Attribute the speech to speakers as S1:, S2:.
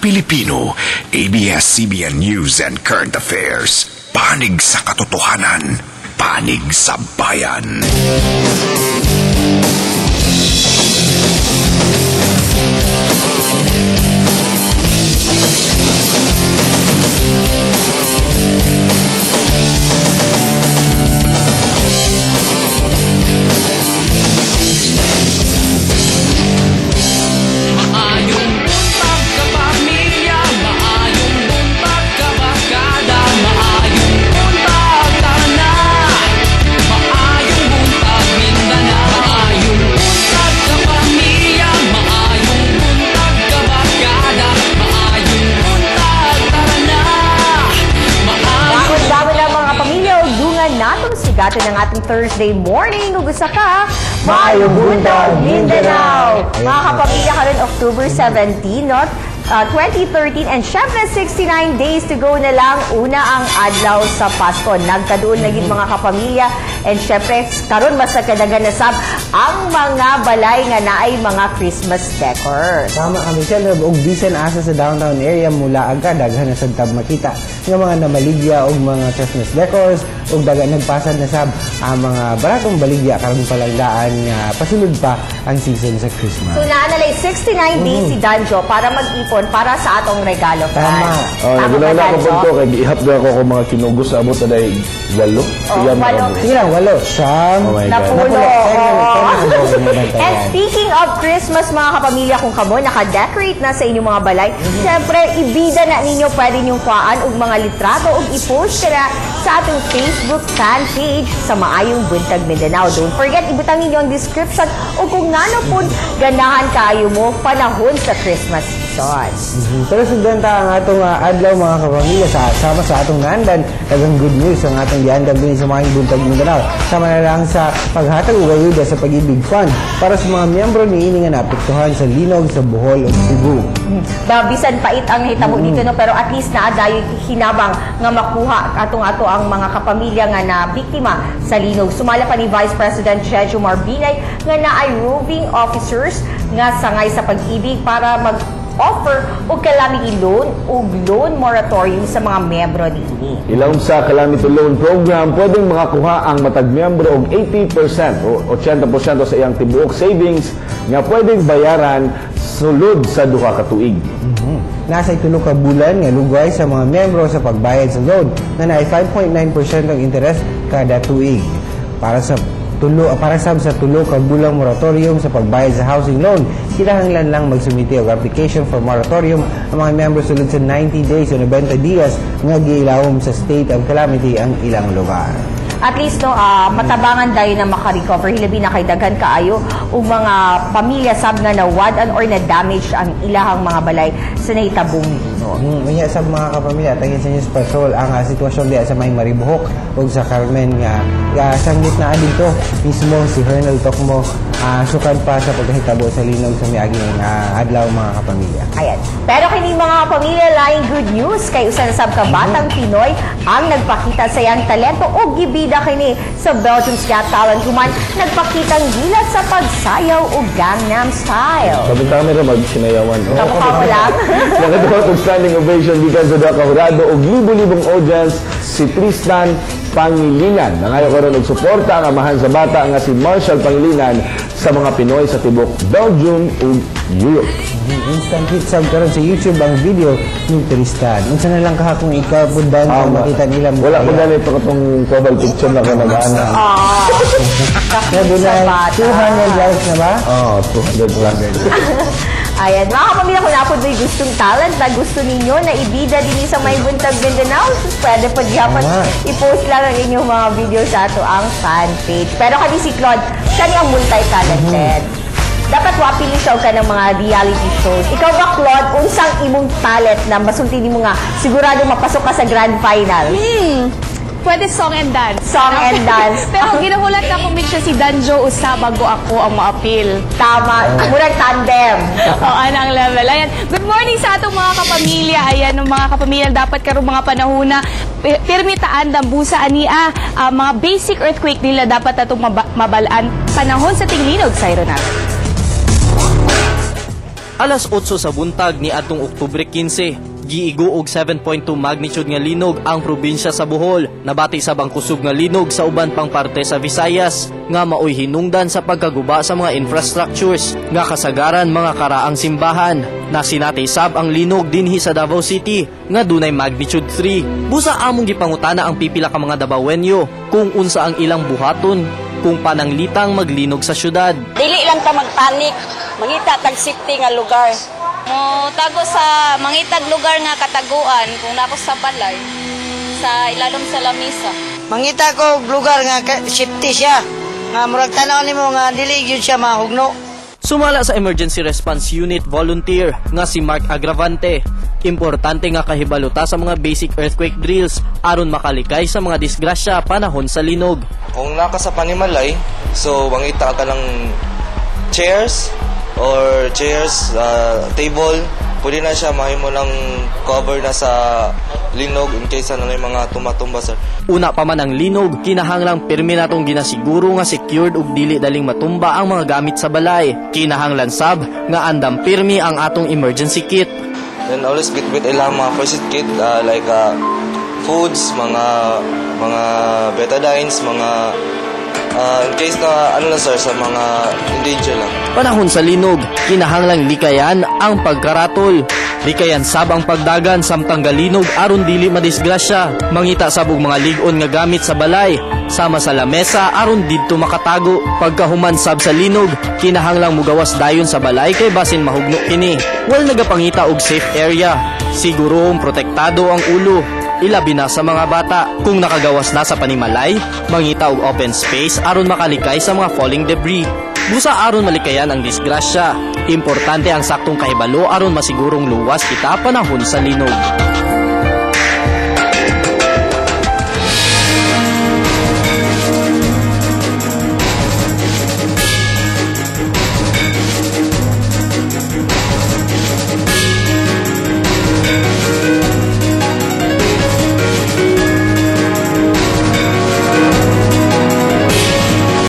S1: Pilipino, ABS-CBN News and Current Affairs. Panig sa katotohanan, panig sa bayan.
S2: Gato ng ating Thursday morning. Ugusa ka, Maayong Buntag, Mindanao! Mga kapamilya ka rin, October 17, no? 2013, and syempre 69 days to go na lang, una ang adlaw sa Pasko. Nagkadoon na gid mga kapamilya, and syempre karon mas nagkadagan na sab ang mga balay nga naay mga Christmas decor.
S3: Tama kami siya, og bisan asa sa downtown area mula agad daghan na sad tab makita nga mga namaligya og mga Christmas decors, og daga nagpasad na sab ang mga baratong baligya karon palangdaan nga pasulod pa ang season sa Christmas.
S2: So naanalay 69 days si Danjo para mag-ipon para sa atong regalo.
S3: Tama.
S4: Nagulala ko po ito, kaya ihap na ako kung mga kinugos sa abot na dahil 8.
S3: Sige lang, 8. Siyam.
S2: Napulo. And speaking of Christmas, mga kapamilya, kung kamo naka-decorate na sa inyong mga balay, syempre, ibida na ninyo, pwede nyong kuhaan og mga litrato og i-post na sa ating Facebook fan page sa Maayong Buntag, Mindanao. Don't forget, ibutang ninyo ang description o kung ngano po ganahan kayo mo panahon sa Christmas season.
S3: Pero sugdanta ang atong adlaw mga kapamilya sama sa atong naandan dagang good news ang atong giandam din sa Maayong Buntag, Mindanao. Sama na lang sa paghatag og ayuda sa Pag-ibig Fund para sa mga miyembro niini nga naapektuhan sa linog sa Bohol ug Cebu.
S2: Bisan pait ang hitabo dito, no, pero at least naa dayon hinabang nga makuha ato ang mga kapamilya nga na biktima sa linog. Sumala pa ni Vice President Chejo Marbinay nga naay roving officers nga sangay sa Pag-ibig para mag-offer o calamity loan o loan moratorium sa mga miyembro nini.
S4: Ilawom sa Calamity Loan Program, pwedeng makakuha ang matag miyembro og 80% o 80% sa iyang tibuok savings nga pwedeng bayaran sulod sa duha ka tuig.
S3: Nasa 3 ka bulan nga lugay sa mga miyembro sa pagbayad sa loan na naay 5.9% ang interest kada tuig. Para sa tulo ka bulang moratorium sa pagbayad sa housing loan, kinahanglan lang magsumiti og application for moratorium ang mga miyembro sulod sa 90 days o 90 dias nga giilawom sa state of calamity ang ilang lugar.
S2: At least, no, matabangan dayon na makarecover. Hilabi na kay daghan kaayo o mga pamilya sab nga nawadan or na-damage ang ilahang mga balay sa nahitabong no?
S3: Unya sa mga kapamilya, tagin sa News Patrol ang sitwasyon diya sa may Maribohok o sa Carmen nga sanggit na dito mismo si Hernel Tokmo sukad pa sa pagkahitabo sa linog sa miaging adlaw mga kapamilya.
S2: Ayan. Pero kini mga kapamilya, laing good news kay usa na sab ka batang Pinoy ang nagpakita sa iyang talento o gibida kini sa Belgium's Got Talent human nagpakitang gilat sa pagsayaw o Gangnam Style.
S4: Sabi kami rin mag-sinayawan.
S2: Kamukha mo lang.
S4: Nakatuwa og standing ovation gikan sa duha ka hurado og libo-libong audience si Tristan Pangilinan. Nangayo karon og suporta ang amahan sa bata nga si Marshall Pangilinan sa mga Pinoy sa tibok Belgium ug Europe.
S3: Instant hit sab karon sa YouTube ang video ni Tristan. Unsa na lang kahapon ikaw pundan sa makita nila mo.
S4: Wala ko dali pa katong cover picture na ka nag-ana.
S3: Sabi na 200 likes na ba?
S4: 200 plus.
S2: Ayan, mga kapamilya, kung napod may gustong talent na gusto ninyo na ibida din sa May Buntag, Mindanao, pwede pa diyapat i-post lang ang inyong mga video sa ato ang fan page. Pero kani si Claude, kani ang multi-talented. Dapat wapili siya ka ng mga reality shows. Ikaw ba, Claude, unsang imong talent na masulti mo nga sigurado mapasok ka sa grand final?
S5: Pwede song and dance.
S2: Song and dance.
S5: Pero ginahulat na kung siya si Danjo usa bago ako ang ma-appeal.
S2: Tama. Murag tandem.
S5: Oo, anang level. Ayan. Good morning sa atong mga kapamilya. Ayan, mga kapamilya, dapat karong mga panahon na permitaan dambusa ania mga basic earthquake nila dapat atong mabalaan panahon sa tinglinog sa Ironat.
S6: Alas 8 sa buntag ni atong Oktubre 15. Giigo og 7.2 magnitude nga linog ang probinsya sa Bohol. Nabati sa bangkusog nga linog sa uban pang parte sa Visayas nga maoy hinungdan sa pagkaguba sa mga infrastructures nga kasagaran mga karaang simbahan. Nasinatay sab ang linog dinhi sa Davao City nga dunay magnitude 3. Busa among gipangutana ang pipila ka mga Davaoenyo kung unsa ang ilang buhaton kung pananglitang maglinog sa syudad.
S7: Dili lang ta magpanik, mangita tag safety nga lugar.
S5: Mo tago sa mangitag lugar nga kataguan kung nako sa balay sa ilalom sa lamisa.
S7: Mangita ko lugar nga safety siya. Nga murag tanaw nimo nga dili gyud siya mahugno.
S6: Sumala sa Emergency Response Unit volunteer nga si Mark Agravante. Importante nga kahibaluta sa mga basic earthquake drills aron makalikay sa mga disgrasya panahon sa linog.
S8: Kung naka sa panimalay, so mangita ka ng chairs, table, pwede na siya mahimo lang cover na sa linog in case ano na yung mga tumatumba, sir.
S6: Una pa man ang linog, kinahanglang pirmi natong ginasiguro nga secured ug dili daling matumba ang mga gamit sa balay. Kinahanglan sab nga andam pirmi ang atong emergency kit.
S8: Then always bitbit ilang mga first aid kit like foods, mga betadines, mga in case na ano na sir sa mga endanger lang.
S6: Panahon sa linog, kinahanglang likayan ang pagkaratol. Likayan sab ang pagdagan samtang galinog aron dili madisgrasya. Mangita sab og mga lig-on nga gamit sa balay sama sa lamesa aron didto makatago. Pagkahuman sab sa linog, kinahanglang mugawas dayon sa balay kay basin mahugno kini. Wal nagapangita og safe area. Sigurohong protektado ang ulo. Ilabi na sa mga bata. Kung nakagawas na sa panimalay, mangita og open space aron makalikay sa mga falling debris. Busa aron malikayan ang disgrasya. Importante ang saktong kahibalo aron masigurong luwas kita panahon sa linog.